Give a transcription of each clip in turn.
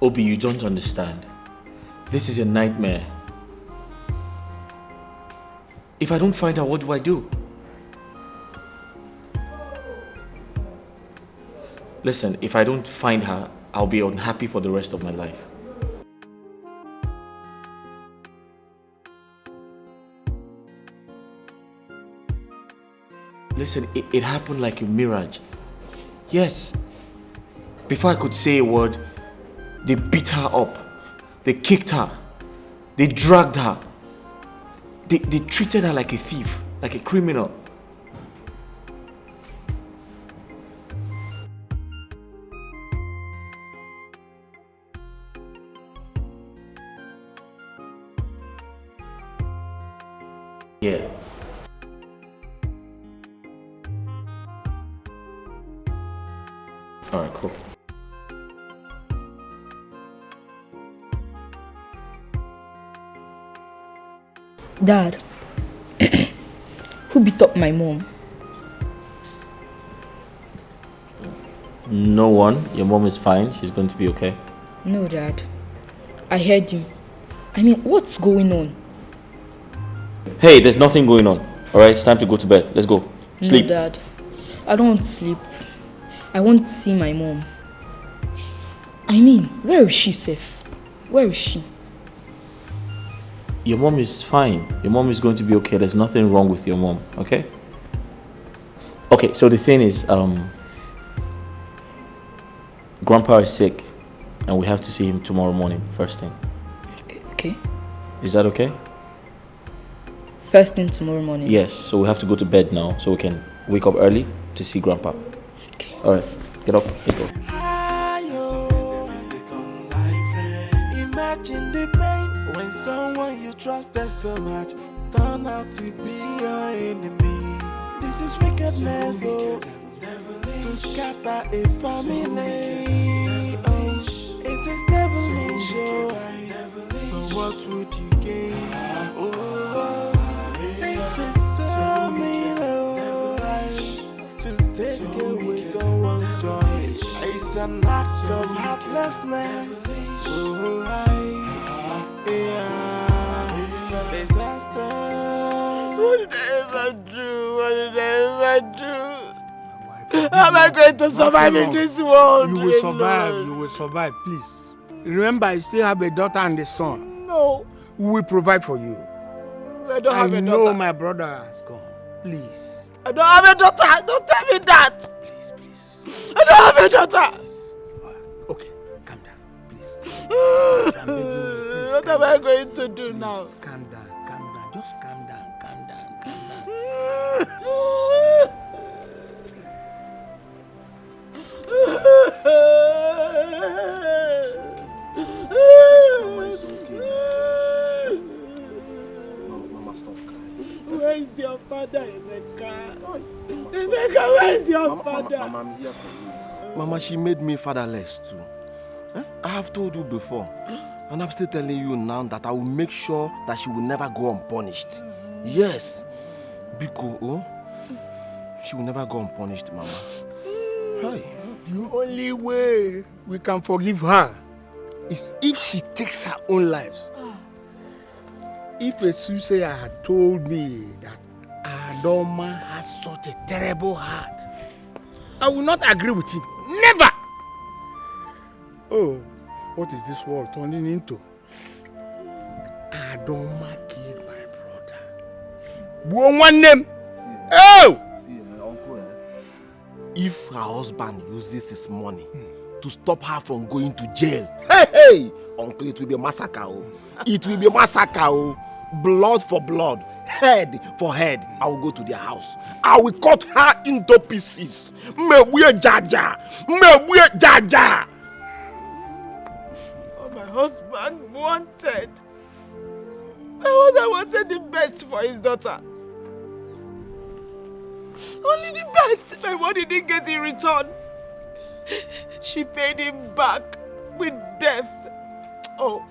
Obi, you don't understand. This is a nightmare. If I don't find her, what do I do? Listen, if I don't find her, I'll be unhappy for the rest of my life. Listen, it happened like a mirage. Yes. Before I could say a word, they beat her up. They kicked her. They dragged her. They treated her like a thief, like a criminal. Yeah. All right, cool. Dad, who beat up my mom? No one. Your mom is fine. She's going to be okay. No, Dad. I heard you. I mean, what's going on? Hey, there's nothing going on. All right, it's time to go to bed. Let's go. Sleep. No, Dad. I don't want to sleep. I want to see my mom. I mean, where is she, safe? Where is she? Your mom is fine. Your mom is going to be okay. There's nothing wrong with your mom, okay? Okay, so the thing is, Grandpa is sick, and we have to see him tomorrow morning, first thing. Okay. Is that okay? First thing tomorrow morning? Yes, so we have to go to bed now, so we can wake up early to see Grandpa. Okay. All right, get up, let's go. Imagine the pain when someone you trusted so much turned out to be your enemy. This is wickedness, oh, to scatter a family. Oh, it is devilish, oh. So what would you gain? Oh, this is so mean, oh, to take away someone's joy. It's an act of heartlessness. Oh, disaster. What did I ever do? What did I ever do? How am I going to survive in this world? You will survive. You will survive. Please. Remember, I still have a daughter and a son. No. We will provide for you. I don't have a daughter. I know my brother has gone. Please. I don't have a daughter. Don't tell me that. Please. I don't have a daughter. Okay, calm down. Please. Please, I'm begging you. Please, what am I going to do now? Calm down. Just calm down. Mama, stop crying. Where is your father, Emeka? Emeka, where is your father? Mama, I'm here for you. Mama, she made me fatherless too. I have told you before. And I'm still telling you now that I will make sure that she will never go unpunished. Yes. Because she will never go unpunished, Mama. Hi. The only way we can forgive her is if she takes her own life. If a soothsayer had told me that Adoma has such a terrible heart, I will not agree with it. Never! Oh, what is this world turning into? Adoma killed my brother. One name. Oh! If her husband uses his money to stop her from going to jail, hey, uncle, it will be a massacre. Oh. It will be a massacre. Oh. Blood for blood, head for head. I will go to their house. I will cut her into pieces. Jaja. Oh, my husband wanted. I wanted the best for his daughter. Only the best. My money didn't get in return. She paid him back with death. Oh,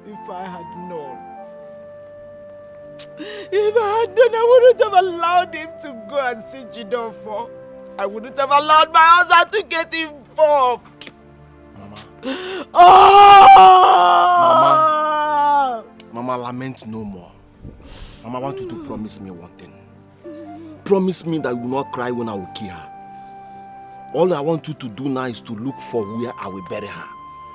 if I had known. If I had known, I wouldn't have allowed him to go and see Jidon for. I wouldn't have allowed my husband to get involved. Mama, Mama, lament no more. Mama, I want you to promise me one thing. Promise me that you will not cry when I will kill her. All I want you to do now is to look for where I will bury her.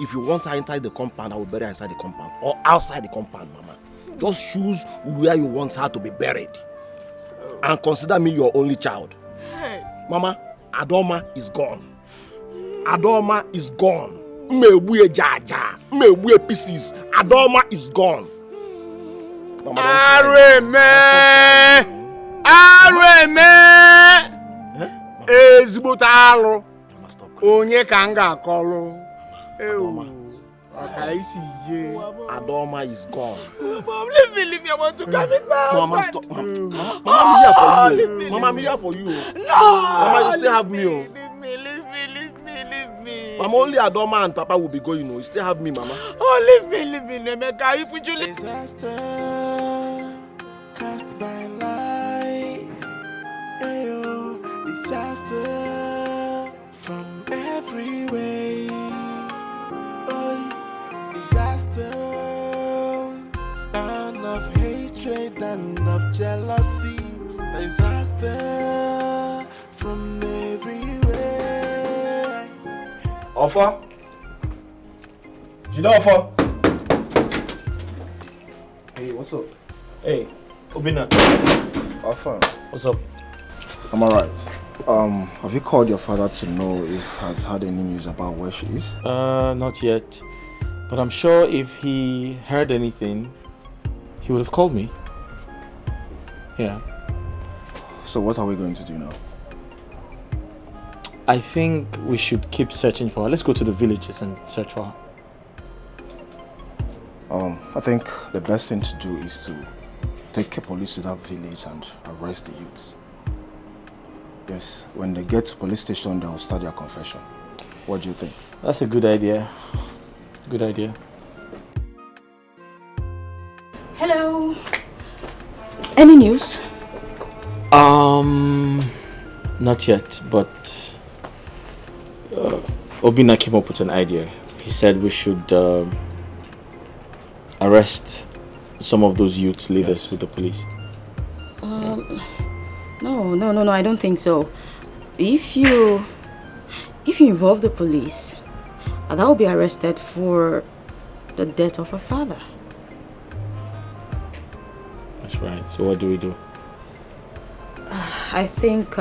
If you want her inside the compound, I will bury her inside the compound. Or outside the compound, Mama. Just choose where you want her to be buried. And consider me your only child. Mama, Adoma is gone. Adoma is gone. Mebuye jaja. Mebuye pieces. Adoma is gone. Mama, Ezibutalo. Onye kanga akolo. Adoma is gone. Mom, leave me. I want to come in now. Mama, stop. Mama, I'm here for you. Mama, I'm here for you. No. Mama, you still have me. Leave me. Mama, only Adoma and Papa will be going. You still have me, Mama. Oh, leave me, Nemeka. If you leave. Disaster cast by lies. Ayo, disaster from every way. Oh, disaster, and of hatred and of jealousy. Disaster from everywhere. Offer? You know Offer? Hey, what's up? Hey, Obina. Offer. What's up? I'm alright. Have you called your father to know if he has had any news about where she is? Not yet. But I'm sure if he heard anything, he would have called me. Yeah. So what are we going to do now? I think we should keep searching for her. Let's go to the villages and search for her. I think the best thing to do is to take the police to that village and arrest the youths. Yes, when they get to police station, they'll start their confession. What do you think? That's a good idea. Good idea. Hello. Any news? Not yet, but Obina came up with an idea. He said we should arrest some of those youth leaders with the police. No, I don't think so. If you involve the police, that will be arrested for the death of her father. That's right. So what do we do? I think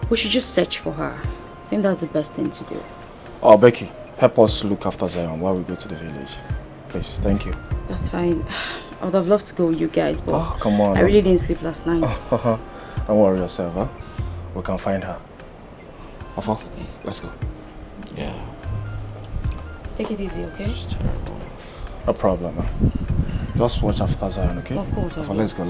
we should just search for her. I think that's the best thing to do. Oh, Becky, help us look after Zion while we go to the village. Please, thank you. That's fine. I would have loved to go with you guys, but come on. I really didn't sleep last night. Don't worry yourself, huh? We can find her. Offer, Okay. let's go. Yeah. Take it easy, okay? It's terrible. No problem, huh? Just watch after Zion, okay? Of course, I Offer, will. let's go.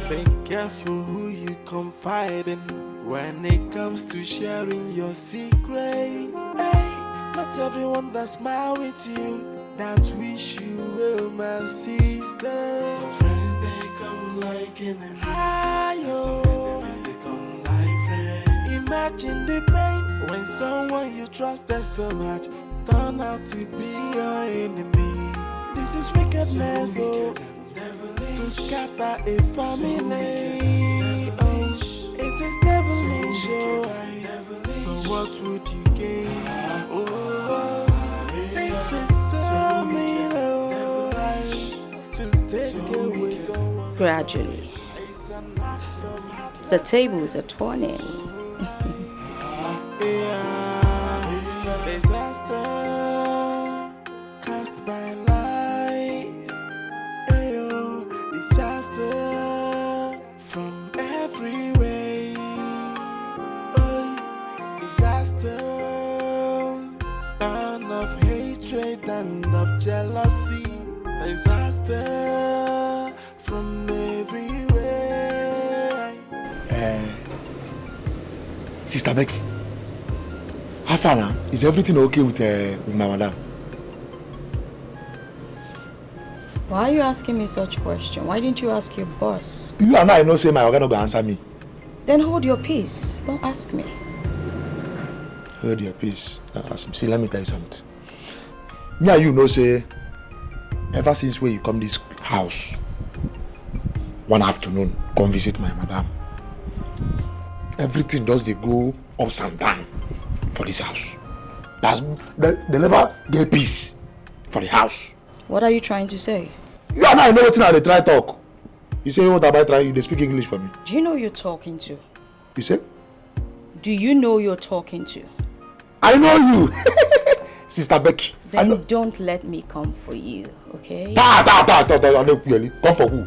Be careful who you confide in when it comes to sharing your secret. Hey, not everyone that smile with you that wish you well, my sister. Some friends they come like enemies, and some enemies they come like friends. Imagine the pain when someone you trusted so much turn out to be your enemy. This is wickedness, to scatter a family. Oh, it is devilish. So what would you gain? Oh, this is so mean. To take away someone. Gradually, the tables are turning. Disaster cast by lies. Ayo, disaster from every way. Oh, disaster, and of hatred and of jealousy. Disaster from everywhere. Sister Becky, how far now? Is everything okay with my madam? Why are you asking me such question? Why didn't you ask your boss? You and I know say my organ no go answer me. Then hold your peace. Don't ask me. Hold your peace. See, let me tell you something. Me and you know, say, ever since when you come this house, one afternoon, come visit my madam. Everything does they go ups and down for this house. They never get peace for the house. What are you trying to say? You and I know what they try talk. You say what am I trying? They speak English for me. Do you know who you're talking to? You say? Do you know who you're talking to? I know you, Sister Becky. Then don't let me come for you, okay? Come for who?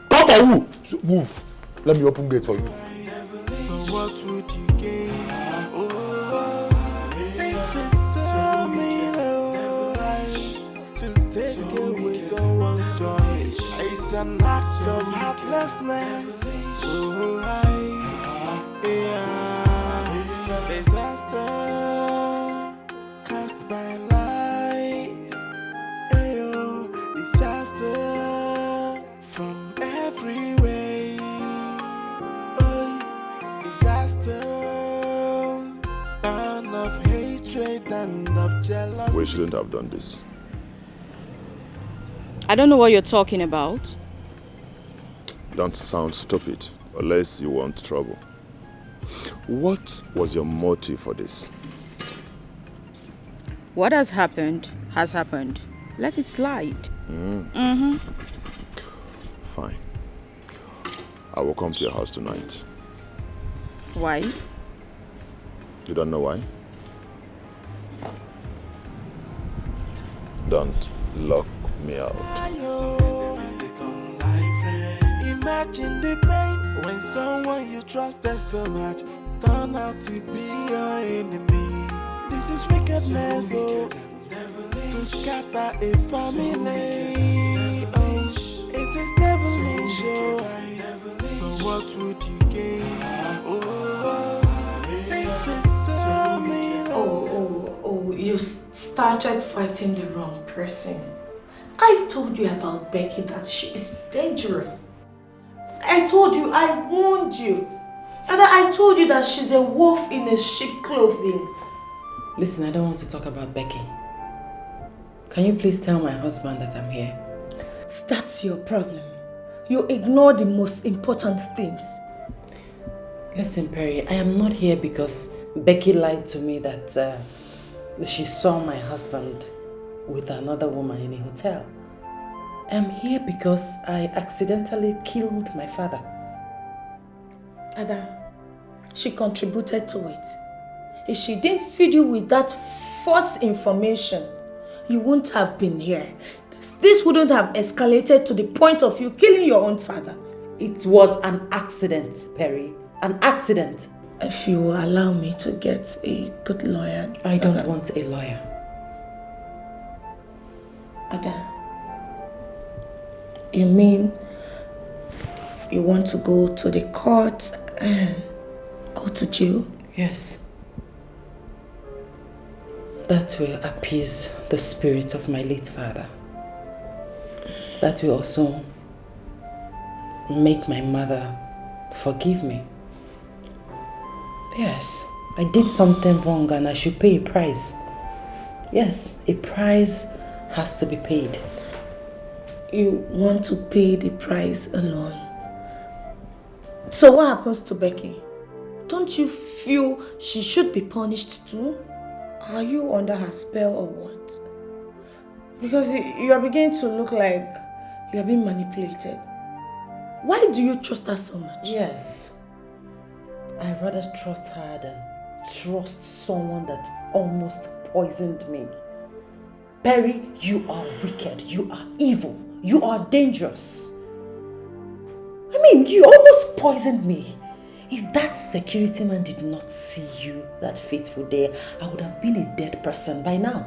Come for who? Move. Let me open gate for you. So what would you gain? This is so mean, to take away someone's joy. It's an act of heartlessness. Disaster cast by lies. Disaster from every way. Disaster and of hatred and of jealousy. We shouldn't have done this. I don't know what you're talking about. Don't sound stupid, unless you want trouble. What was your motive for this? What has happened has happened. Let it slide. Fine. I will come to your house tonight. Why? You don't know why? Don't lock me out. Imagine the pain when someone you trusted so much turned out to be your enemy. This is wickedness, to scatter a family. It is devilish, so what would you gain? This is so mean. Oh, you started fighting the wrong person. I told you about Becky that she is dangerous. I told you, I warned you. And I told you that she's a wolf in a sheep clothing. Listen, I don't want to talk about Becky. Can you please tell my husband that I'm here? That's your problem. You ignore the most important things. Listen, Perry, I am not here because Becky lied to me that she saw my husband with another woman in a hotel. I'm here because I accidentally killed my father. Ada, she contributed to it. If she didn't feed you with that false information, you wouldn't have been here. This wouldn't have escalated to the point of you killing your own father. It was an accident, Perry. An accident. If you will allow me to get a good lawyer. I don't want a lawyer. Ada, you mean you want to go to the court and go to jail? Yes. That will appease the spirit of my late father. That will also make my mother forgive me. Yes, I did something wrong and I should pay a price. Yes, a price has to be paid. You want to pay the price alone. So what happens to Becky? Don't you feel she should be punished too? Are you under her spell or what? Because you are beginning to look like you are being manipulated. Why do you trust her so much? Yes. I rather trust her than trust someone that almost poisoned me. Perry, you are wicked. You are evil. You are dangerous. I mean, you almost poisoned me. If that security man did not see you that fateful day, I would have been a dead person by now.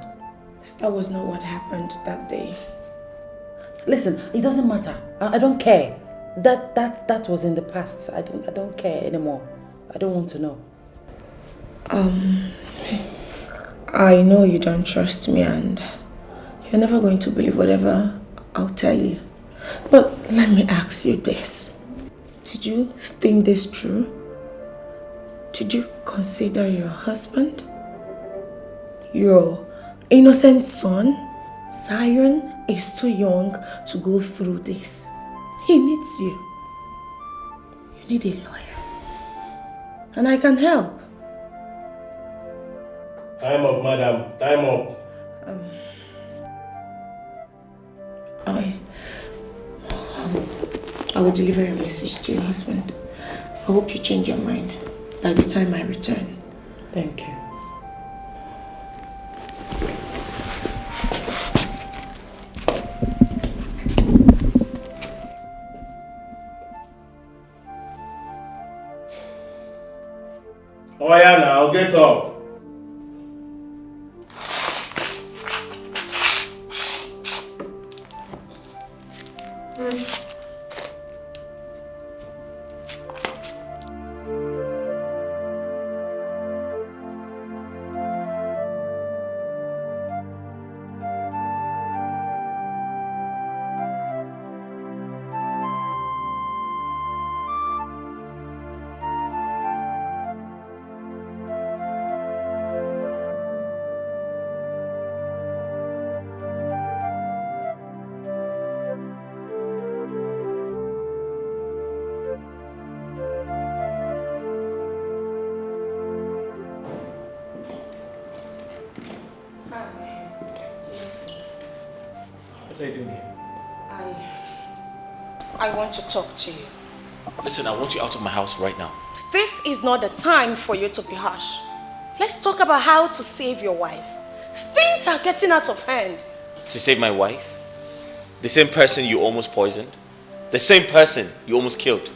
That was not what happened that day. Listen, it doesn't matter. I don't care. That was in the past. I don't care anymore. I don't want to know. I know you don't trust me and you're never going to believe whatever I'll tell you. But let me ask you this. Did you think this true? Did you consider your husband? your innocent son, Zion, is too young to go through this. He needs you. You need a lawyer. And I can help. Time up, madam. Time up. I will deliver a message to your husband. I hope you change your mind by the time I return. Thank you. Oh yeah, now get up. What are you doing here? I want to talk to you. Listen, I want you out of my house right now. This is not the time for you to be harsh. Let's talk about how to save your wife. Things are getting out of hand. To save my wife? The same person you almost poisoned? The same person you almost killed?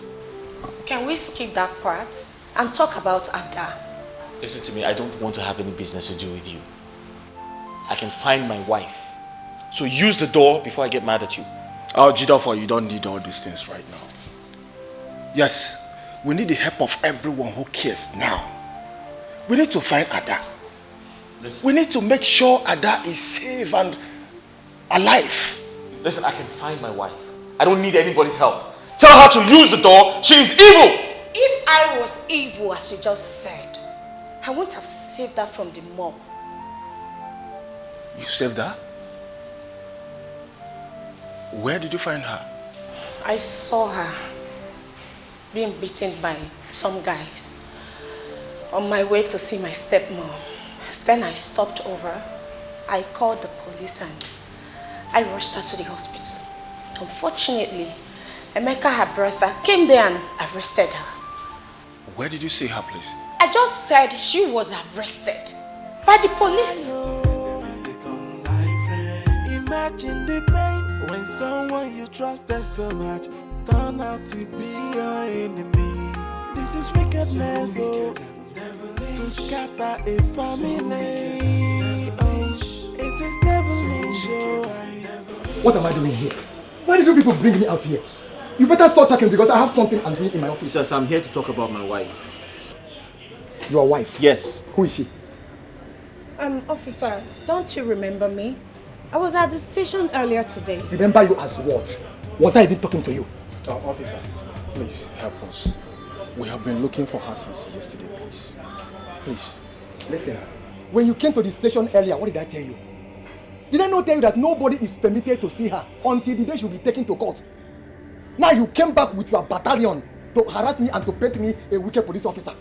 Can we skip that part and talk about Ada? Listen to me, I don't want to have any business to do with you. I can find my wife. So use the door before I get mad at you. Oh, Jidofor, you don't need all these things right now. Yes, we need the help of everyone who cares now. We need to find Ada. Listen. We need to make sure Ada is safe and alive. Listen, I can find my wife. I don't need anybody's help. Tell her to use the door. She is evil. If I was evil, as you just said, I wouldn't have saved her from the mob. You saved her? Where did you find her? I saw her being beaten by some guys on my way to see my stepmom. Then I stopped over. I called the police and I rushed her to the hospital. Unfortunately, Emeka, her brother, came there and arrested her. Where did you see her, please? I just said she was arrested by the police. Imagine the pain when someone you trusted so much turn out to be your enemy. This is wickedness, oh, to scatter a family. Oh, it is devilish, oh. What am I doing here? Why did you people bring me out here? You better start talking because I have something I'm doing in my office. Sirs, I'm here to talk about my wife. Your wife? Yes. Who is she? Officer, don't you remember me? I was at the station earlier today. Remember you as what? Was I even talking to you? Officer, please help us. We have been looking for her since yesterday, please. Please. Listen, when you came to the station earlier, what did I tell you? Did I not tell you that nobody is permitted to see her until the day she will be taken to court? Now you came back with your battalion to harass me and to paint me a wicked police officer.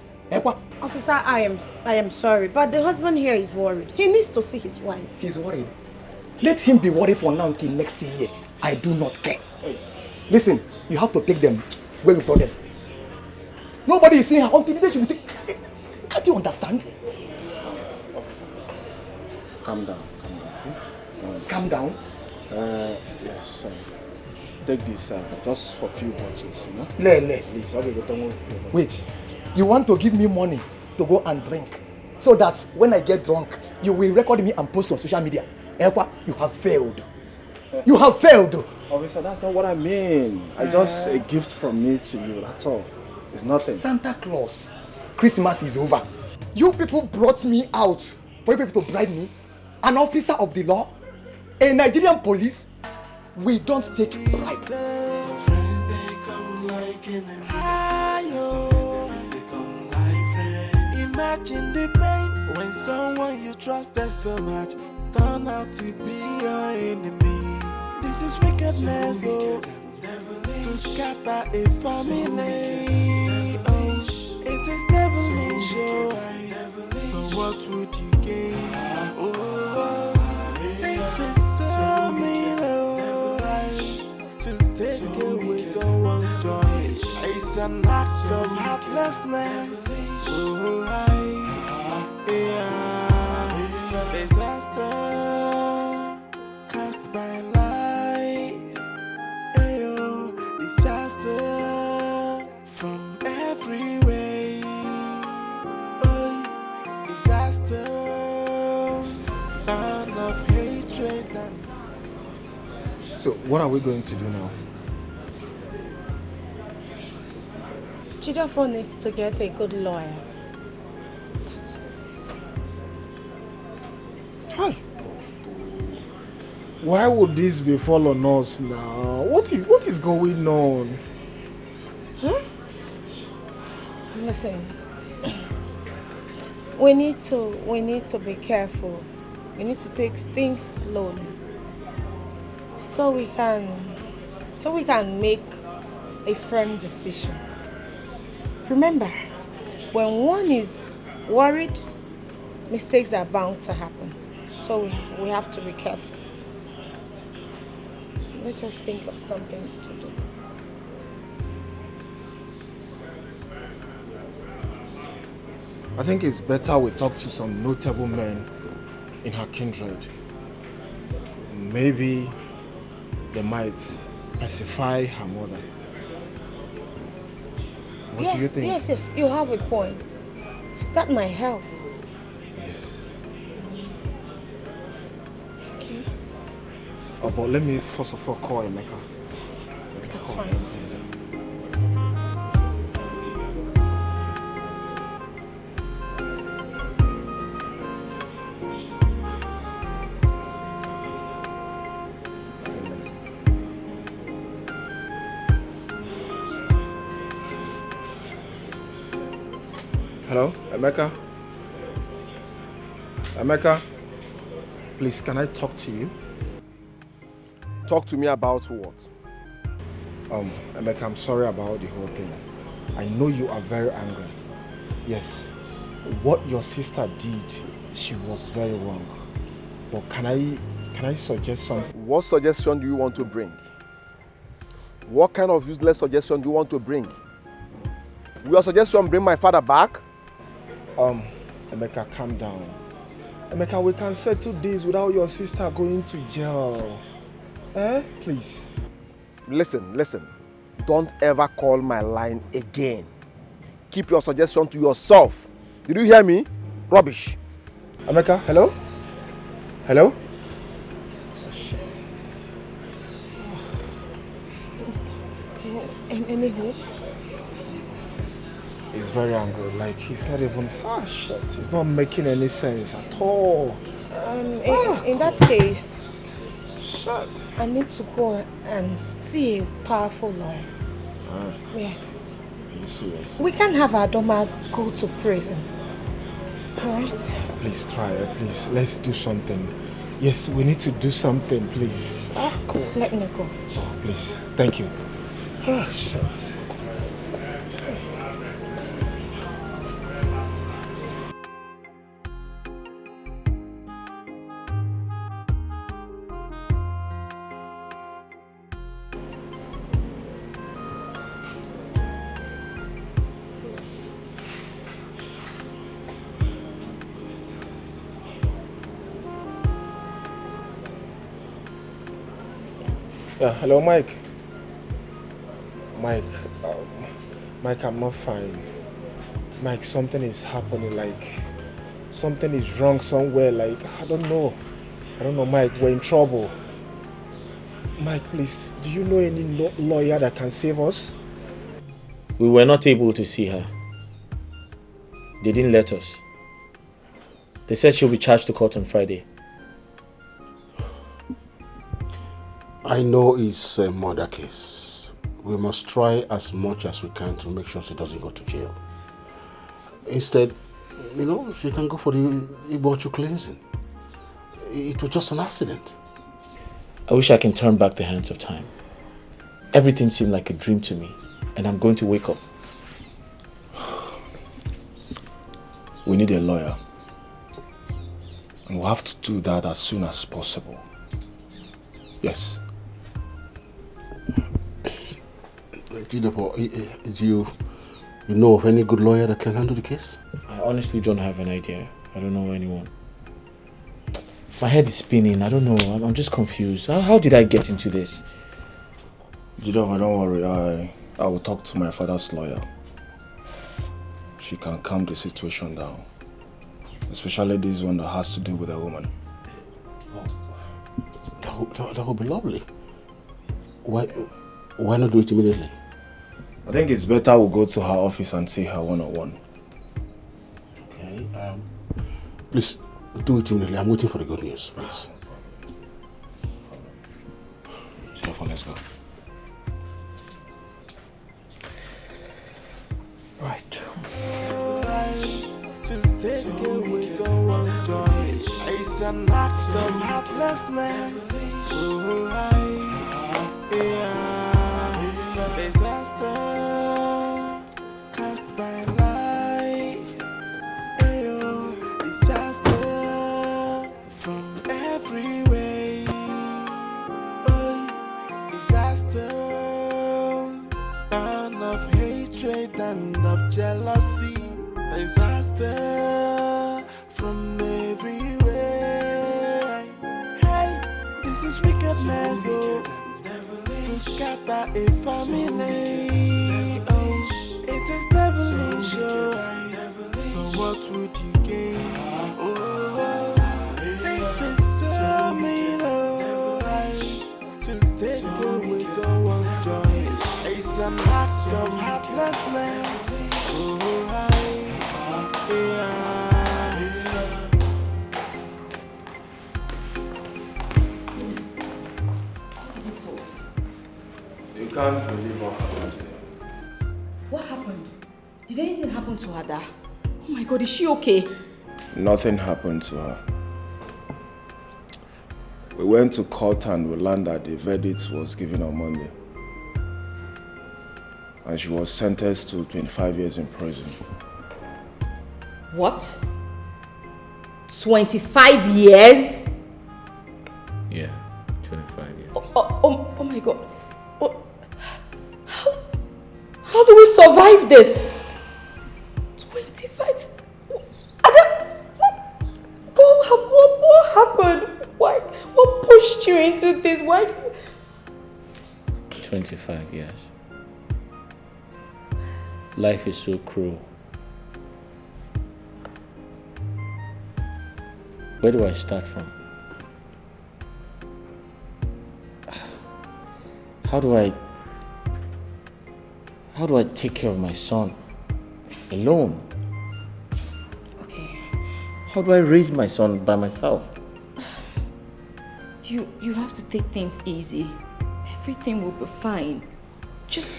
Officer, I am sorry, but the husband here is worried. He needs to see his wife. He's worried. Let him be worried for now until next year. I do not care. Listen, you have to take them where you brought them. Nobody is seeing her until the day she will take. Can't you understand? Officer, calm down. Calm down? Yes, take this just for a few bottles, you know? Please, wait. You want to give me money to go and drink so that when I get drunk, you will record me and post on social media. You have failed. You have failed. Officer, that's not what I mean. I just a gift from me to you, that's all. It's nothing. Santa Claus, Christmas is over. You people brought me out for you people to bribe me. An officer of the law, a Nigerian police, we don't take bribe. Some friends they come like enemies. Some enemies they come like friends. Imagine the pain when someone you trusted so much turn out to be your enemy. This is wickedness, oh, to scatter a family. Oh, it is devilish, oh. So what would you gain? Oh, this is so mean, oh, to take away someone's joy. It's an act of heartlessness. Oh, disaster cast by lies. Ayo, disaster from every way. Oh, disaster, burn of hatred. So, what are we going to do now? Jidafo needs to get a good lawyer. Hi. Why would this befall on us now? What is going on? Huh? Listen, we need to be careful. We need to take things slowly, so we can make a firm decision. Remember, when one is worried, mistakes are bound to happen. So we have to be careful. Let's just think of something to do. I think it's better we talk to some notable men in her kindred. Maybe they might pacify her mother. What do you think? Yes, you have a point. That might help. Yes. Okay. Oh, but let me first of all call Emeka. That's fine. Hello, Emeka? Emeka? Please, can I talk to you? Talk to me about what? Emeka, I'm sorry about the whole thing. I know you are very angry. Yes, what your sister did, she was very wrong. But can I suggest something? What suggestion do you want to bring? What kind of useless suggestion do you want to bring? Will your suggestion bring my father back? Emeka, calm down. Emeka, we can settle this without your sister going to jail. Please. Listen. Don't ever call my line again. Keep your suggestion to yourself. Did you hear me? Rubbish. Emeka, hello? Hello? Oh, shit. Any hope? He's very angry. Like, he's not even... shit. It's not making any sense at all. In that case... Shit. I need to go and see a powerful lawyer. Yes. Are you serious? We can't have Adoma go to prison. Alright? Please try it, please. Let's do something. Yes, we need to do something, please. Cool. Let me go. Oh, please. Thank you. Shit. Yeah, hello, Mike. Mike, I'm not fine. Mike, something is happening, like, something is wrong somewhere, like, I don't know, Mike, we're in trouble. Mike, please, do you know any lawyer that can save us? We were not able to see her. They didn't let us. They said she'll be charged to court on Friday. I know it's a murder case. We must try as much as we can to make sure she doesn't go to jail. Instead, she can go for the Ibochu cleansing. It was just an accident. I wish I can turn back the hands of time. Everything seemed like a dream to me, and I'm going to wake up. We need a lawyer. And we'll have to do that as soon as possible. Yes. Do you know of any good lawyer that can handle the case? I honestly don't have an idea. I don't know anyone. My head is spinning. I don't know. I'm just confused. How did I get into this? Jidova, don't worry. I will talk to my father's lawyer. She can calm the situation down. Especially this one that has to do with a woman. That would be lovely. Why not do it immediately? I think it's better we go to her office and see her one-on-one. Okay. Please do it immediately. I'm waiting for the good news, please. Jidova, let's go. Right. To take away someone's joy, it's an act of heartlessness. Disaster cast by lies. Disaster from every way. Disaster, and of hatred and of jealousy. Disaster from everywhere. Hey, this is wickedness, to scatter a family. Oh, it is devilish. So what would you gain? Oh, this is so mean. To take away someone's joy, it's an act of heartlessness. You can't believe what happened today. What happened? Did anything happen to Ada? Oh my God, is she okay? Nothing happened to her. We went to court and we learned that the verdict was given on Monday. And she was sentenced to 25 years in prison. What? 25 years? Yeah, 25 years. Oh my God. How do we survive this? 25? What happened? Why? What pushed you into this? Why? 25 years. Life is so cruel. Where do I start from? How do I take care of my son alone? Okay. How do I raise my son by myself? You have to take things easy. Everything will be fine. Just,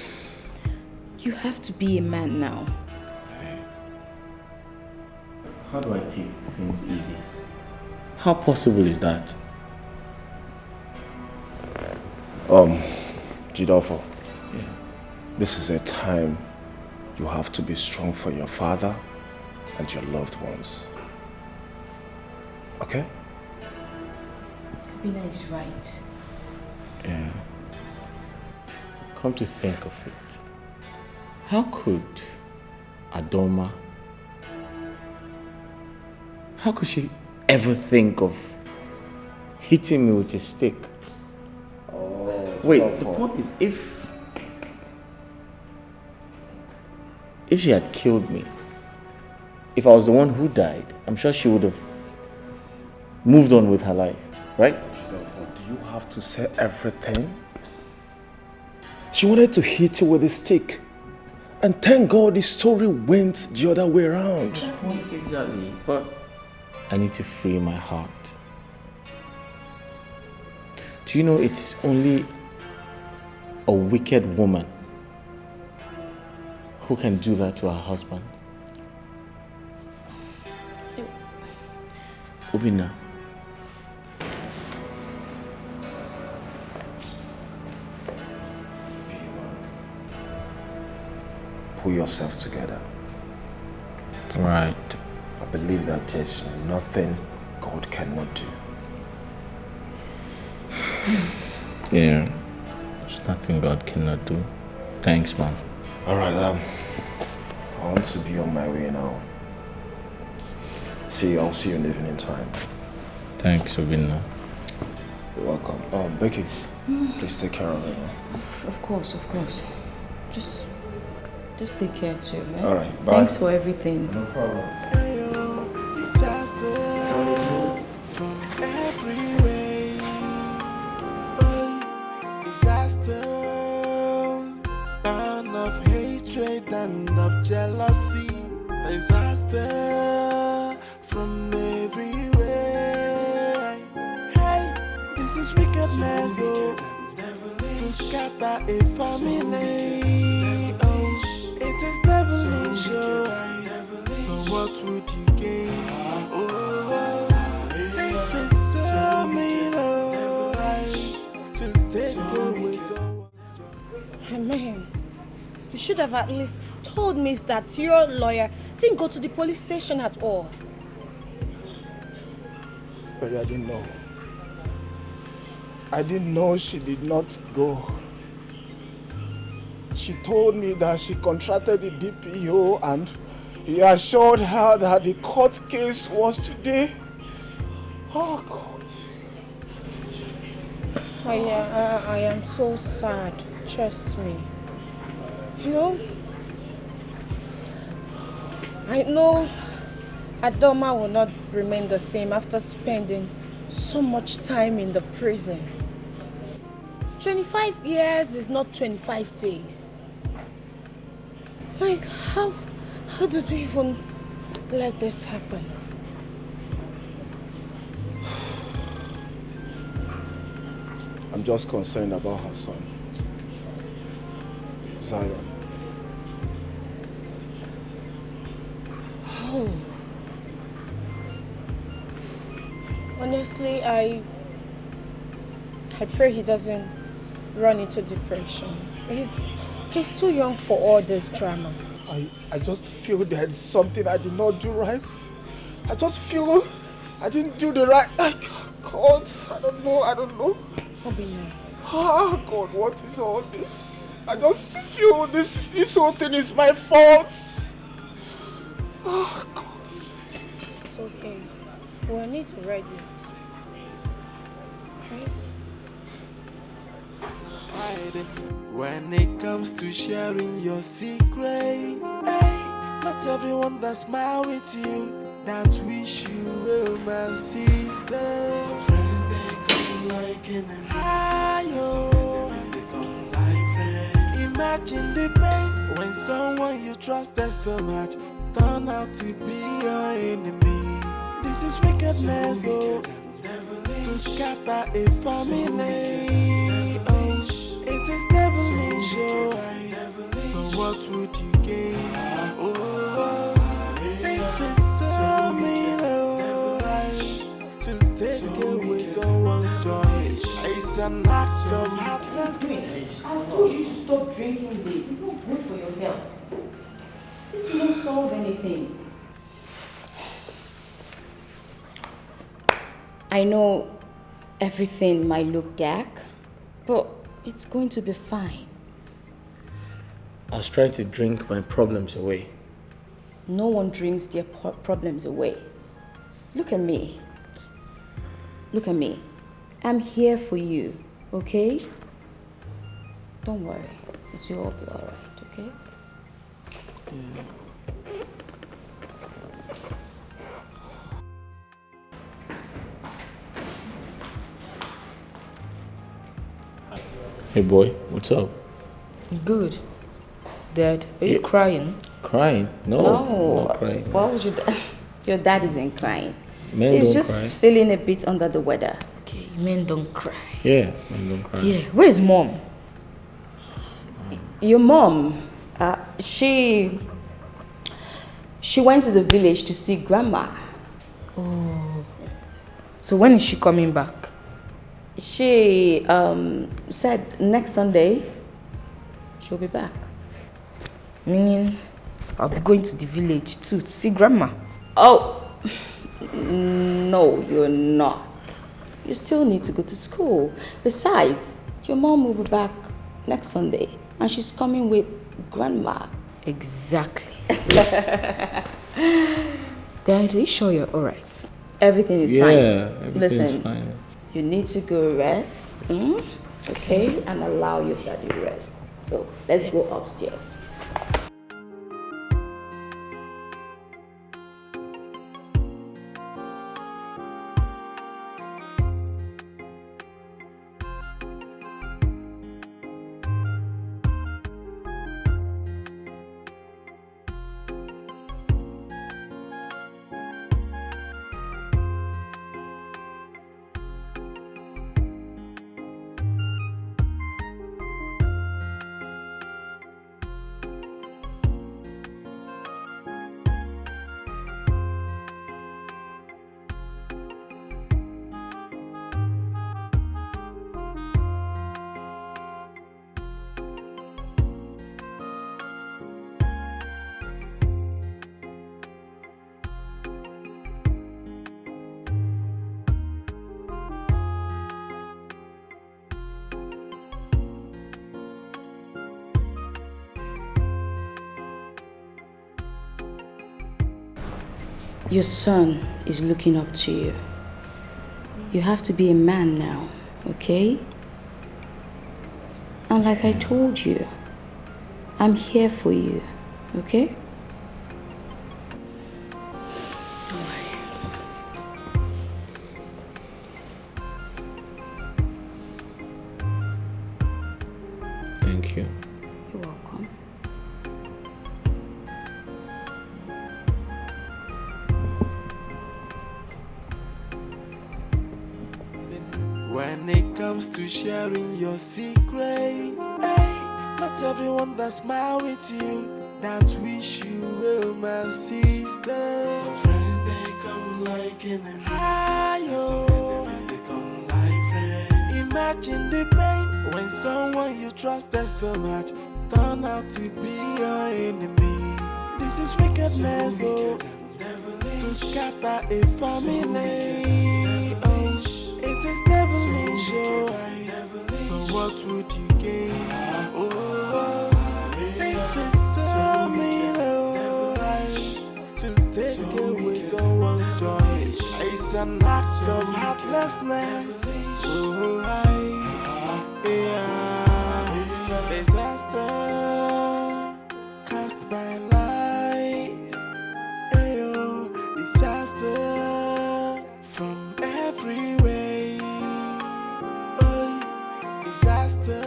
you have to be a man now. How do I take things easy? How possible is that? Jidofo, Yeah. this is a time you have to be strong for your father and your loved ones. Okay? Bina is right. Yeah. Come to think of it, how could Adoma, how could she ever think of hitting me with a stick? Wait, the point is, if she had killed me, if I was the one who died, I'm sure she would have moved on with her life, right? Do you have to say everything? She wanted to hit you with a stick. And thank God the story went the other way around. Not exactly, but I need to free my heart. Do you know it is only a wicked woman who can do that to her husband? Obinna. Pull yourself together. Right. I believe that there's nothing God cannot do. Yeah. There's nothing God cannot do. Thanks, man. Alright, I want to be on my way now. I'll see you in the evening time. Thanks, Obinna. You're welcome. Becky, please take care of it. Of course. Just take care too, man. Alright, bye. Thanks for everything. No problem. Disaster from every way. Disaster, burn of hatred and of jealousy. Disaster from everywhere. Hey, this is wickedness, to scatter a family. Oh, it is devilish. So what would you gain? Oh, this is so mean. To take away someone's joy. Man, you should have at least told me that your lawyer didn't go to the police station at all. But I didn't know. I didn't know she did not go. She told me that she contracted the DPO and he assured her that the court case was today. Oh, God. I am so sad. Trust me. You know, I know Adoma will not remain the same after spending so much time in the prison. 25 years is not 25 days. Like, how did we even let this happen? I'm just concerned about her son, Zion. Oh. Honestly, I pray he doesn't run into depression. He's too young for all this drama. I just feel there's something I did not do right. I just feel I didn't do the right. God, I don't know. Obinna. Ah, God, what is all this? I just feel this whole thing is my fault. Oh, God. It's okay. We'll need to ready. Right? When it comes to sharing your secret, hey, not everyone that smile with you that wish you well, my sister. Some friends they come like enemies, some enemies they come like friends. Imagine the pain when someone you trusted so much turn out to be your enemy. This is wickedness, to scatter a family. It is devilish, so what would you gain? Oh, this is so mean, to take away someone's joy. It's an act of heartlessness. I told you to stop drinking this. It's not good for your health. This will not solve anything. I know everything might look dark, but it's going to be fine. I was trying to drink my problems away. No one drinks their problems away. Look at me. Look at me. I'm here for you, okay? Don't worry. You'll all be alright, okay? Hey boy, what's up? Good. Dad, are you crying? Crying? No, I'm not crying. Why would you? Your dad isn't crying. Men He's don't just feeling a bit under the weather. Okay, men don't cry. Yeah, men don't cry. Yeah, where's mom? Your mom, she went to the village to see grandma. Oh, So when is she coming back? She said next Sunday she'll be back. Meaning I'll be going to the village too to see grandma. Oh, no, you're not. You still need to go to school. Besides, your mom will be back next Sunday and she's coming with grandma. Exactly. Dad, are you sure you're alright? Everything is fine. Listen, Everything's fine. You need to go rest, okay? And allow your daddy rest. So let's go upstairs. Your son is looking up to you. You have to be a man now, okay? And like I told you, I'm here for you, okay? Thank you. You're welcome. When it comes to sharing your secret, hey, not everyone that smile with you, that wish you well, my sister. Some friends they come like enemies, and some enemies they come like friends. Imagine the pain when someone you trusted so much turn out to be your enemy. This is wickedness, oh, to scatter a family. Oh, it is devilish, oh. So what would you gain? Oh, this is so mean, oh, to take away someone's joy. It's an act of heartlessness. Oh, disaster cast by lies. Ayo, disaster from every way. Oh, disaster,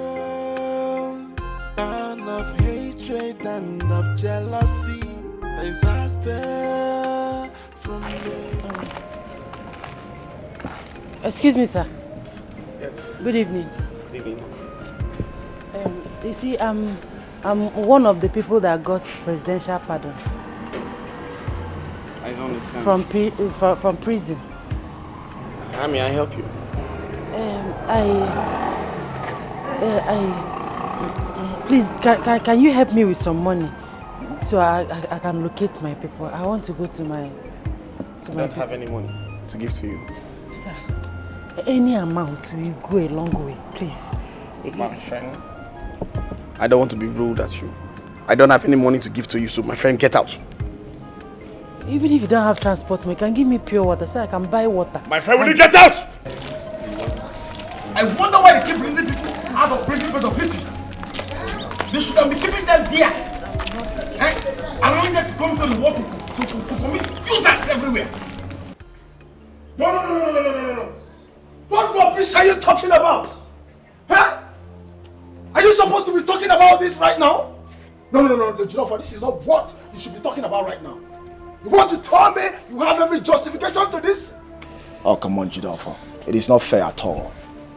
burn of hatred and of jealousy. Disaster from Excuse me, sir. Yes. Good evening. Good evening. You see, I'm one of the people that got presidential pardon I don't understand. from prison. How may I help you? Please, can you help me with some money so I can locate my people? I want to go to my. I don't have any money to give to you. Sir, any amount will go a long way, please. My friend, I don't want to be rude at you. I don't have any money to give to you, so my friend, get out. Even if you don't have transport, you can give me pure water so I can buy water. My friend, will you get out? I wonder why they keep releasing people out of principles of pity. They should have been keeping them there. Allowing them to come to the world to commit users everywhere. No. What rubbish are you talking about? Huh? Are you supposed to be talking about this right now? No, Jidofo, this is not what you should be talking about right now. You want to tell me you have every justification to this? Oh, come on, Jidofo. It is not fair at all.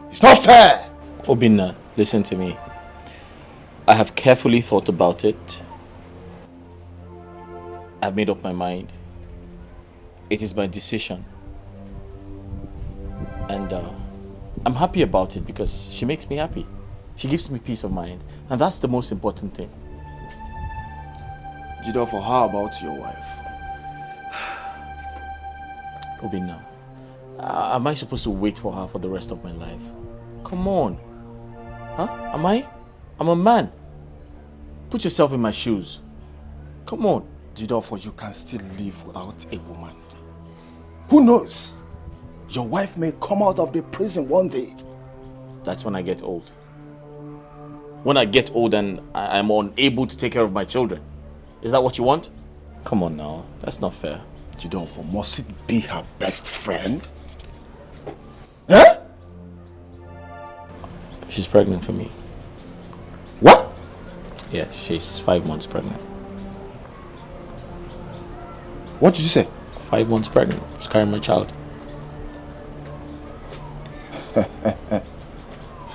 It's not fair! Obinna, listen to me. I have carefully thought about it. I've made up my mind. It is my decision. And I'm happy about it because she makes me happy. She gives me peace of mind. And that's the most important thing. Jidofo, how about your wife? Obinna, am I supposed to wait for her for the rest of my life? Come on. Huh? Am I? I'm a man. Put yourself in my shoes. Come on. Jidofo, you can still live without a woman. Who knows? Your wife may come out of the prison one day. That's when I get old. When I get old and I'm unable to take care of my children. Is that what you want? Come on now. That's not fair. Jidofo, must it be her best friend? Huh? She's pregnant for me. What? Yeah, she's 5 months pregnant. What did you say? 5 months pregnant. She's carrying my child.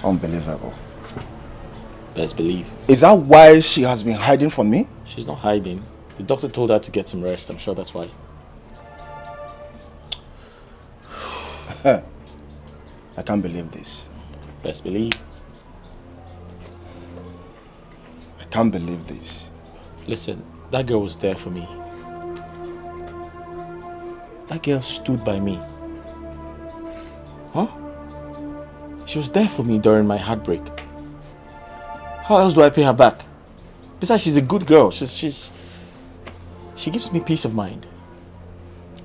Unbelievable. Best believe. Is that why she has been hiding from me? She's not hiding. The doctor told her to get some rest. I'm sure that's why. I can't believe this. Best believe. I can't believe this. Listen, that girl was there for me. That girl stood by me. Huh? She was there for me during my heartbreak. How else do I pay her back? Besides, she's a good girl. She gives me peace of mind.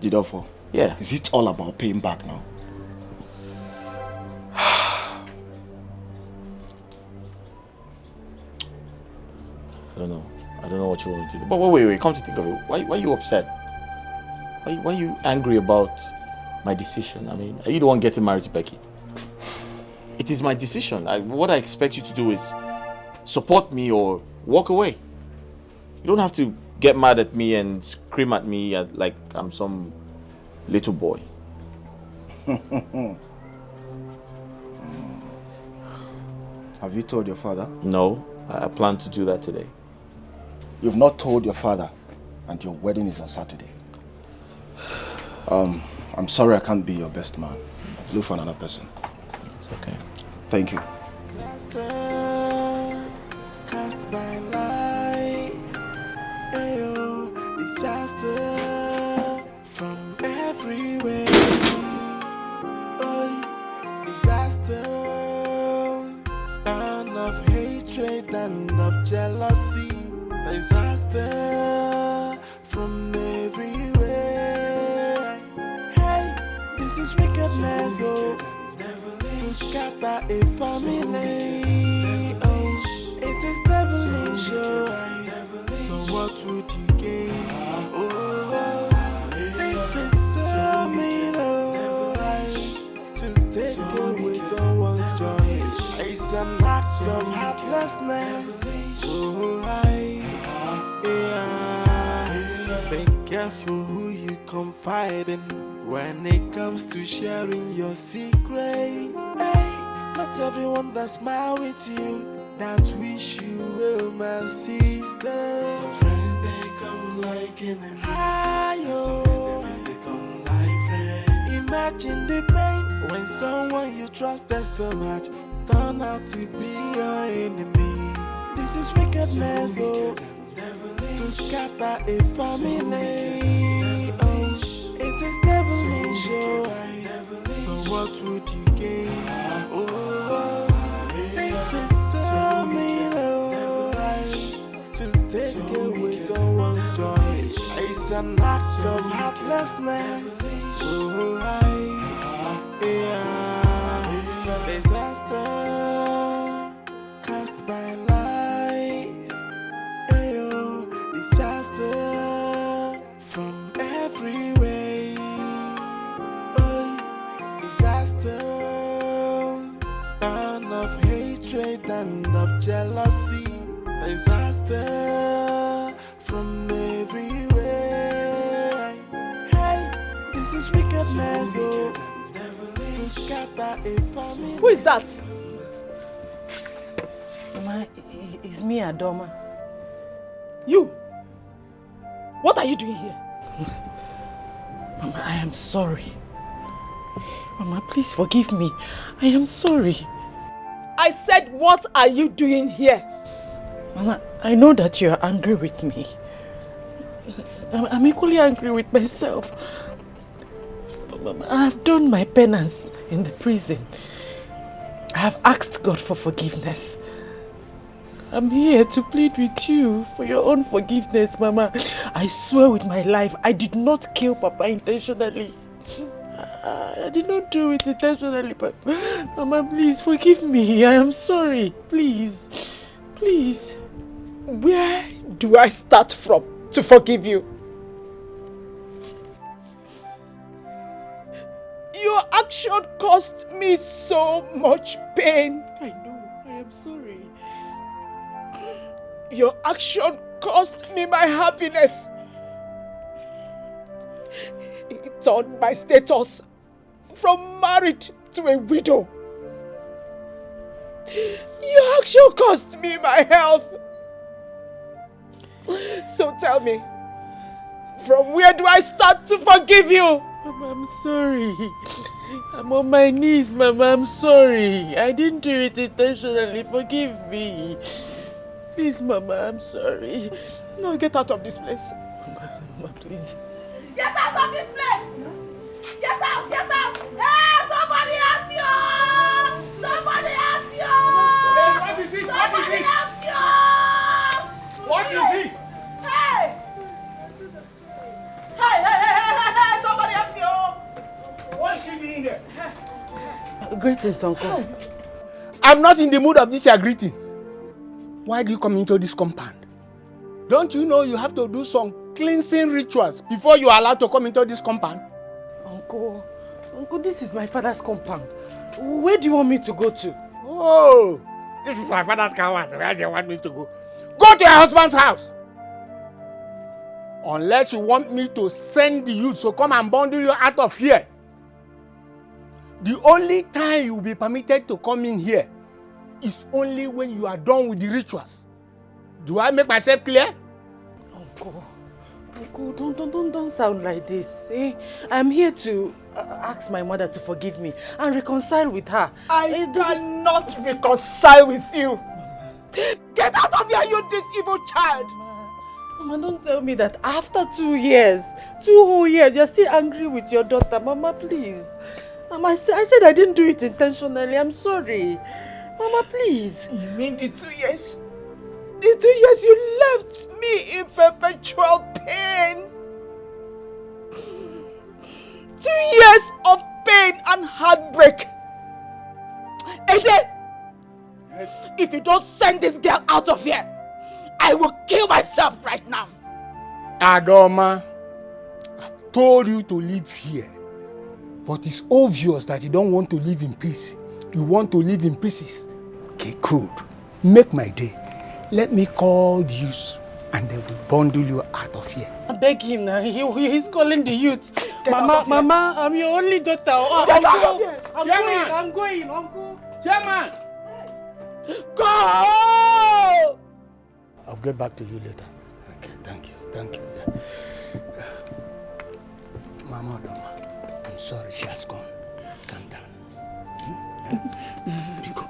Jidofo? Yeah. Is it all about paying back now? I don't know. I don't know what you want to do. But wait. Come to think of it. Why are you upset? Why are you angry about my decision? I mean, are you the one getting married to Becky? It is my decision. What I expect you to do is support me or walk away. You don't have to get mad at me and scream at me like I'm some little boy. Have you told your father? No, I plan to do that today. You've not told your father, and your wedding is on Saturday. I'm sorry I can't be your best man. Look for another person. It's okay. Thank you. Disaster cast by lies. Ayo, disaster from everywhere. Oh, disaster, and of hatred and of jealousy. Disaster from everywhere. Hey, this is wickedness, oh, to scatter a family. Oh, it is devilish, oh. So what would you gain? Oh, this is so mean, oh, to take away someone's joy. It's an act of heartlessness. Oh, be careful who you confide in when it comes to sharing your secret. Hey, not everyone that smile with you that wish you well, my sister. Some friends they come like enemies, some enemies they come like friends. Imagine the pain when someone you trusted so much turn out to be your enemy. This is wickedness, oh, to scatter a family. Oh, it is devilish, oh. So what would you gain? Oh, this is so mean, oh, to take away someone's joy. It's an act of heartlessness. Oh, disaster cast by lies. Ayo, disaster from everywhere. Oh, disaster, and of hatred and of jealousy. Disaster from everywhere. Hey, this is wickedness, oh, to scatter a family. Who is that? Mama, it's me, Adoma. You? What are you doing here? Mama, I am sorry. Mama, please forgive me. I am sorry. I said, what are you doing here? Mama, I know that you are angry with me. I'm equally angry with myself. Mama, I have done my penance in the prison. I have asked God for forgiveness. I'm here to plead with you for your own forgiveness, Mama. I swear with my life, I did not kill Papa intentionally. I did not do it intentionally, but Mama, please forgive me. I am sorry. Please. Please. Where do I start from to forgive you? Your action caused me so much pain. I know. I am sorry. Your action cost me my happiness. It turned my status from married to a widow. Your action cost me my health. So tell me, from where do I start to forgive you? Mama, I'm sorry. I'm on my knees, Mama. I'm sorry. I didn't do it intentionally. Forgive me. Please, Mama, I'm sorry. No, get out of this place. Mama, please. Get out of this place! Get out! Get out! Hey, somebody help me! Oh! Somebody help me! Oh! Hey, what is it? What is Somebody it? help me! Oh! What is it? Hey! Hey! Somebody help me! Oh! What is she doing here? Greetings, Uncle. I'm not in the mood of this your greeting. Why do you come into this compound? Don't you know you have to do some cleansing rituals before you are allowed to come into this compound? Uncle, this is my father's compound. Where do you want me to go to? Oh, this is my father's compound. Where do you want me to go? Go to your husband's house. Unless you want me to send you to come and bundle you out of here. The only time you will be permitted to come in here is only when you are done with the rituals. Do I make myself clear? Uncle, don't sound like this. I'm here to ask my mother to forgive me and reconcile with her. I cannot reconcile with you. Get out of here, you this evil child. Mama, don't tell me that after 2 years, 2 whole years, you're still angry with your daughter. Mama, please. Mama, I said I didn't do it intentionally. I'm sorry. Mama, please. You mean the 2 years? The 2 years you left me in perpetual pain. 2 years of pain and heartbreak. Ede, if you don't send this girl out of here, I will kill myself right now. Adoma, I've told you to live here. But it's obvious that you don't want to live in peace. You want to live in pieces. Okay, good. Make my day. Let me call the youth and they will bundle you out of here. I beg him now. He's calling the youth. Mama, I'm your only daughter. Oh, I'm going, Uncle. Chairman! Go! I'll get back to you later. Okay, thank you. Yeah. Mama Adoma, I'm sorry she has gone. Calm down. Go.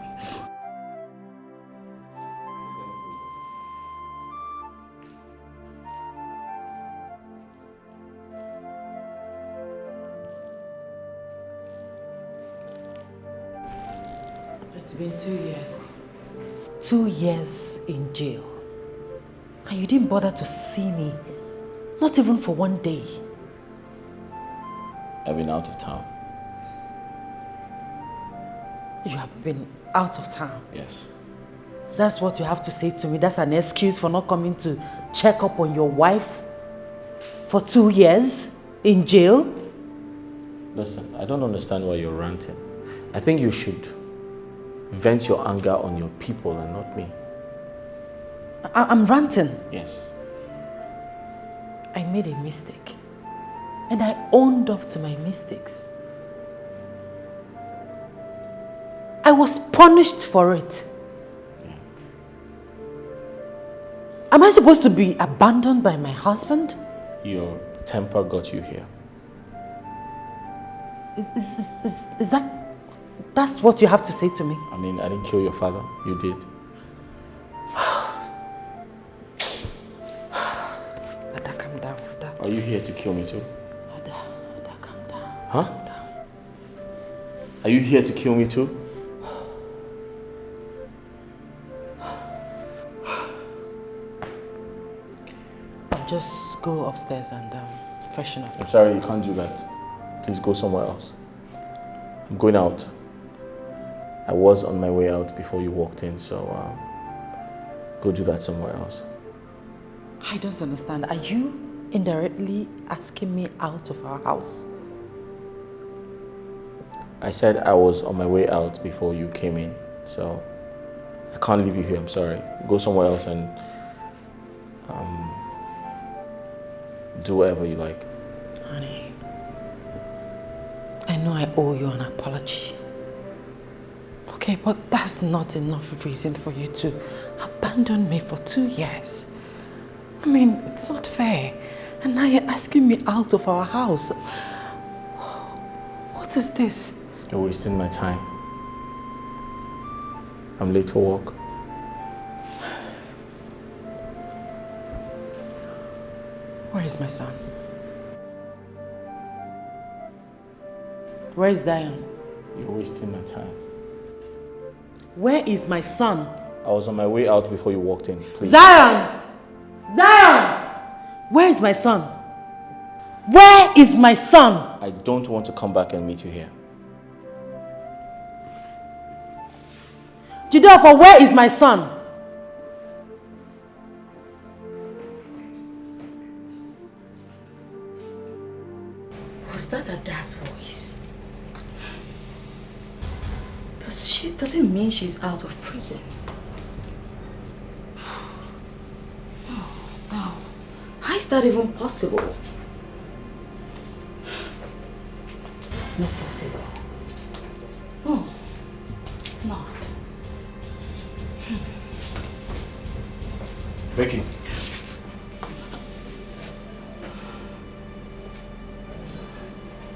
It's been 2 years. 2 years in jail. And you didn't bother to see me. Not even for 1 day. I've been out of town. You have been out of town? Yes. That's what you have to say to me? That's an excuse for not coming to check up on your wife? For 2 years in jail? Listen, I don't understand why you're ranting. I think you should vent your anger on your people and not me. I'm ranting? Yes. I made a mistake. And I owned up to my mistakes. I was punished for it. Yeah. Am I supposed to be abandoned by my husband? Your temper got you here. Is that's what you have to say to me? I mean, I didn't kill your father. You did. Ada, calm down. Ada. Are you here to kill me too? Ada, calm down. Huh? Are you here to kill me too? Just go upstairs and freshen up. I'm sorry, you can't do that. Please go somewhere else. I'm going out. I was on my way out before you walked in, so go do that somewhere else. I don't understand. Are you indirectly asking me out of our house? I said I was on my way out before you came in, so I can't leave you here. I'm sorry. Go somewhere else and do whatever you like. Honey, I know I owe you an apology. Okay, but that's not enough reason for you to abandon me for 2 years. I mean, it's not fair. And now you're asking me out of our house. What is this? You're wasting my time. I'm late for work. Where is my son? Where is Zion? You're wasting my time. Where is my son? I was on my way out before you walked in. Please. Zion! Zion! Where is my son? Where is my son? I don't want to come back and meet you here. Jidofo, where is my son? Was that Ada's voice? Does it mean she's out of prison? Oh, no. How is that even possible? It's not possible. No, it's not. Becky.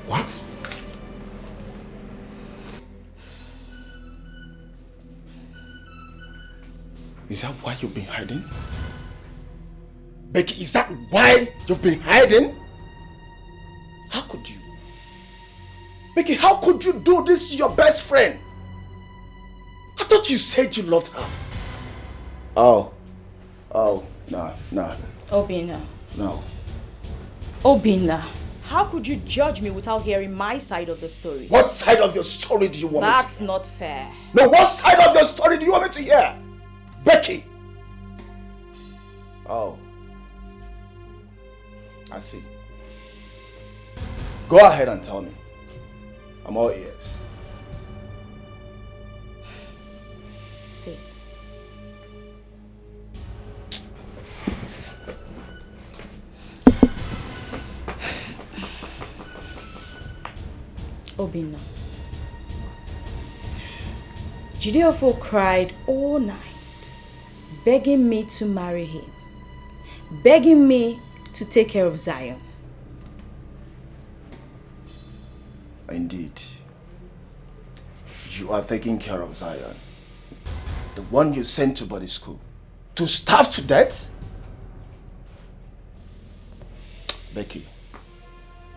What? Is that why you've been hiding? Becky, is that why you've been hiding? How could you? Becky, how could you do this to your best friend? I thought you said you loved her. Oh, no. Obina. No. Obina, how could you judge me without hearing my side of the story? What side of your story do you want me to hear? That's not fair. No, what side of your story do you want me to hear? Becky! Oh. I see. Go ahead and tell me. I'm all ears. Say it. Obina. Jideofo cried all night, begging me to marry him, begging me to take care of Zion. Indeed. You are taking care of Zion. The one you sent to boarding school. To starve to death? Becky,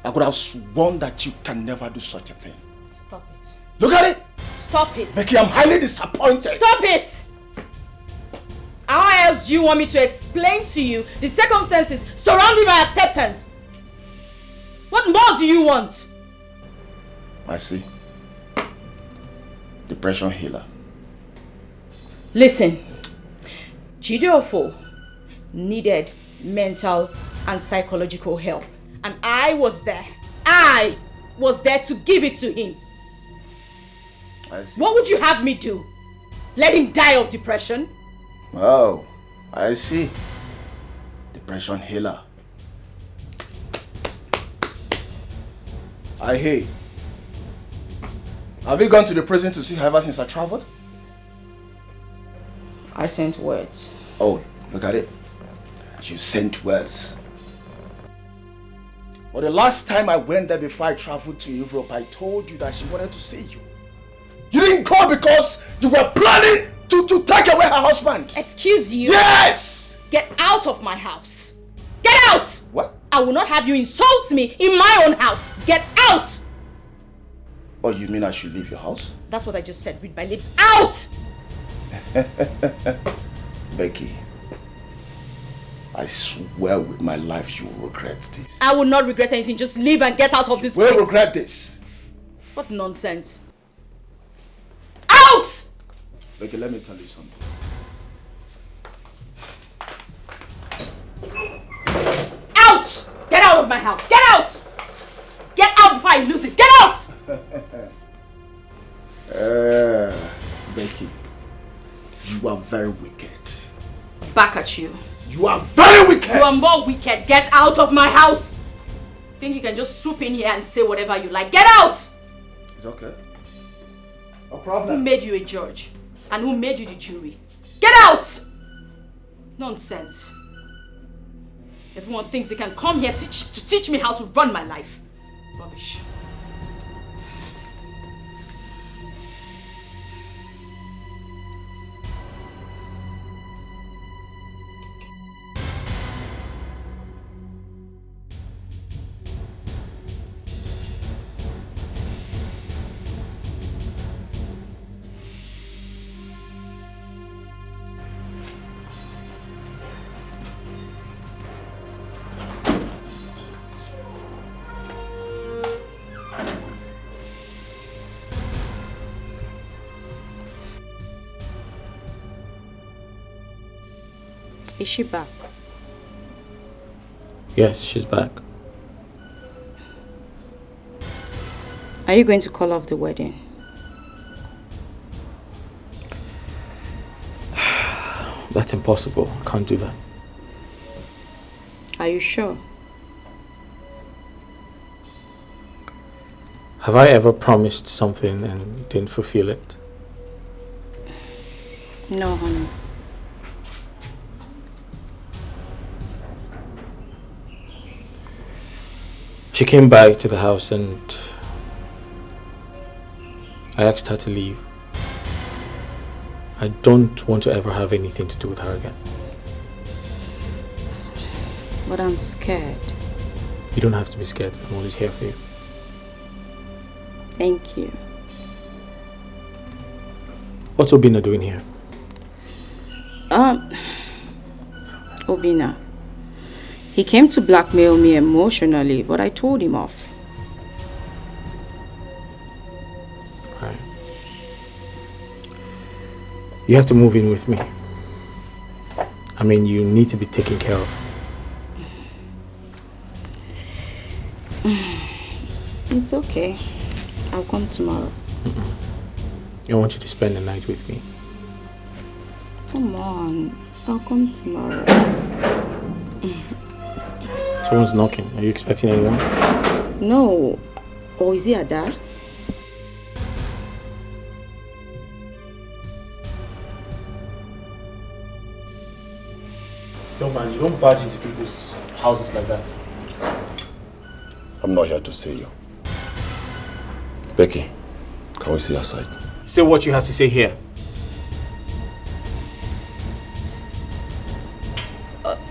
I could have sworn that you can never do such a thing. Stop it. Look at it! Stop it! Becky, I'm highly disappointed. Stop it! How else do you want me to explain to you the circumstances surrounding my acceptance? What more do you want? I see. Depression healer. Listen, Jideofo needed mental and psychological help. And I was there. I was there to give it to him. I see. What would you have me do? Let him die of depression? Oh, I see. Depression healer. I hear. Have you gone to the prison to see her ever since I traveled? I sent words. Oh, look at it. You sent words. But the last time I went there before I traveled to Europe, I told you that she wanted to see you. You didn't go because you were planning to take away her husband. Excuse you? Yes! Get out of my house. Get out! What? I will not have you insult me in my own house. Get out! Oh, you mean I should leave your house? That's what I just said. Read my lips. Out! Becky, I swear with my life you will regret this. I will not regret anything. Just leave and get out of this place. place. Will regret this. What nonsense. Out! Becky, let me tell you something. Out! Get out of my house. Get out! Get out before I lose it. Get out! Becky, you are very wicked. Back at you. You are very wicked! You are more wicked. Get out of my house! Think you can just swoop in here and say whatever you like. Get out! It's okay. No problem. Who made you a judge? And who made you the jury? Get out! Nonsense. Everyone thinks they can come here to teach me how to run my life. Rubbish. Is she back? Yes, she's back. Are you going to call off the wedding? That's impossible. I can't do that. Are you sure? Have I ever promised something and didn't fulfill it? No, honey. She came back to the house and I asked her to leave. I don't want to ever have anything to do with her again. But I'm scared. You don't have to be scared. I'm always here for you. Thank you. What's Obina doing here? Obina. He came to blackmail me emotionally, but I told him off. Right. You have to move in with me. I mean, you need to be taken care of. It's okay. I'll come tomorrow. I want you to spend the night with me. Come on. I'll come tomorrow. Someone's knocking. Are you expecting anyone? No. Or is he a dad? No, man, you don't barge into people's houses like that. I'm not here to see you. Becky, can we see your side? Say what you have to say here.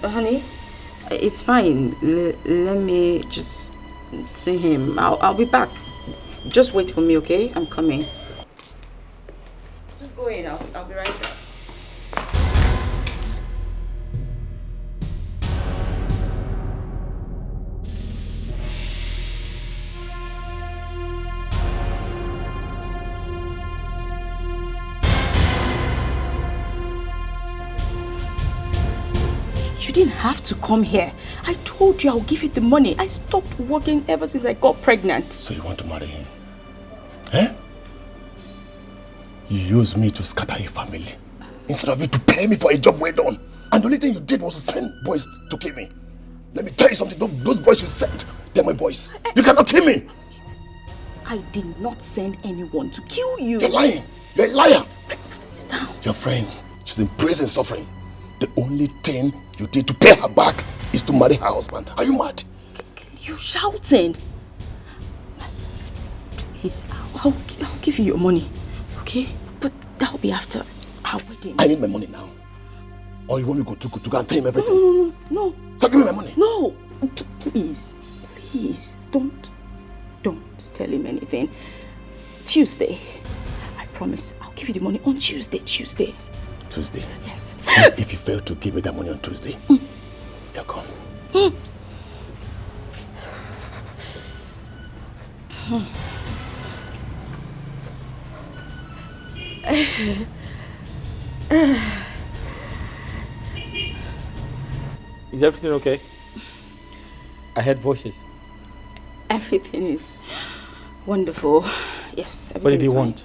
Honey, it's fine. Let me just see him. I'll be back. Just wait for me, okay? I'm coming. Just go in. I'll be right back. You didn't have to come here. I told you I'll give you the money. I stopped working ever since I got pregnant. So you want to marry him? Eh? You used me to scatter your family instead of you to pay me for a job well done. And the only thing you did was to send boys to kill me. Let me tell you something. Those boys you sent, they're my boys. You cannot kill me. I did not send anyone to kill you. You're lying. You're a liar. Face down. Your friend, she's in prison suffering. The only thing you did to pay her back is to marry her husband. Are you mad? You shouting? Please, I'll give you your money, okay? But that'll be after our wedding. I need my money now. Or you want me to go and tell him everything? No. So give me my money. No. Please, don't tell him anything. Tuesday, I promise, I'll give you the money on Tuesday. Tuesday? Yes. If you fail to give me that money on Tuesday, you're gone. Is everything okay? I heard voices. Everything is wonderful. Yes, everything What did he is fine. want?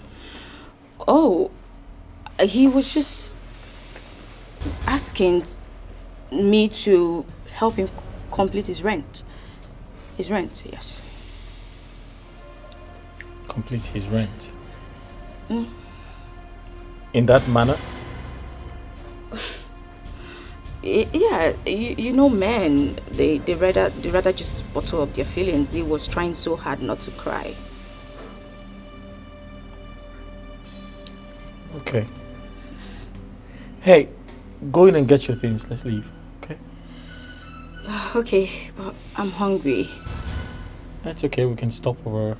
Oh, he was just asking me to help him complete his rent. His rent, yes. Complete his rent? In that manner? Yeah, you know men, they rather just bottle up their feelings. He was trying so hard not to cry. Okay. Hey, go in and get your things. Let's leave, okay? Okay, but I'm hungry. That's okay. We can stop over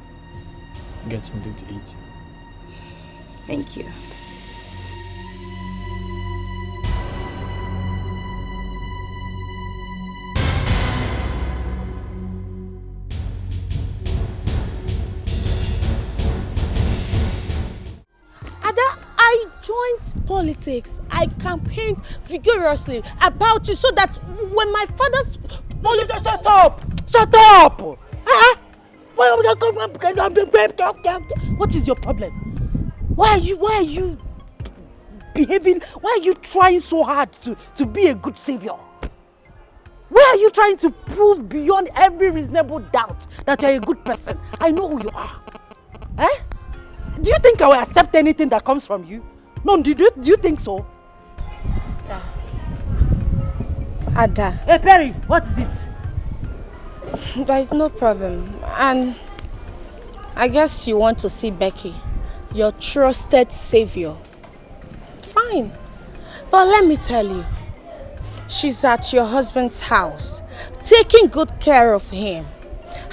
and get something to eat. Thank you. I joined politics. I campaigned vigorously about you so that when my father's... Shut up! Shut up! Huh? What is your problem? Why are you behaving? Why are you trying so hard to be a good savior? Why are you trying to prove beyond every reasonable doubt that you're a good person? I know who you are. Eh? Do you think I will accept anything that comes from you? No, do you think so? Ada. Hey Perry, what is it? There is no problem. And I guess you want to see Becky, your trusted savior. Fine. But let me tell you, she's at your husband's house, taking good care of him.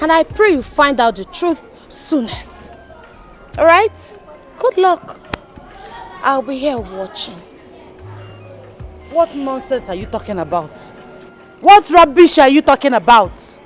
And I pray you find out the truth soonest. Alright? Good luck. I'll be here watching. What nonsense are you talking about? What rubbish are you talking about?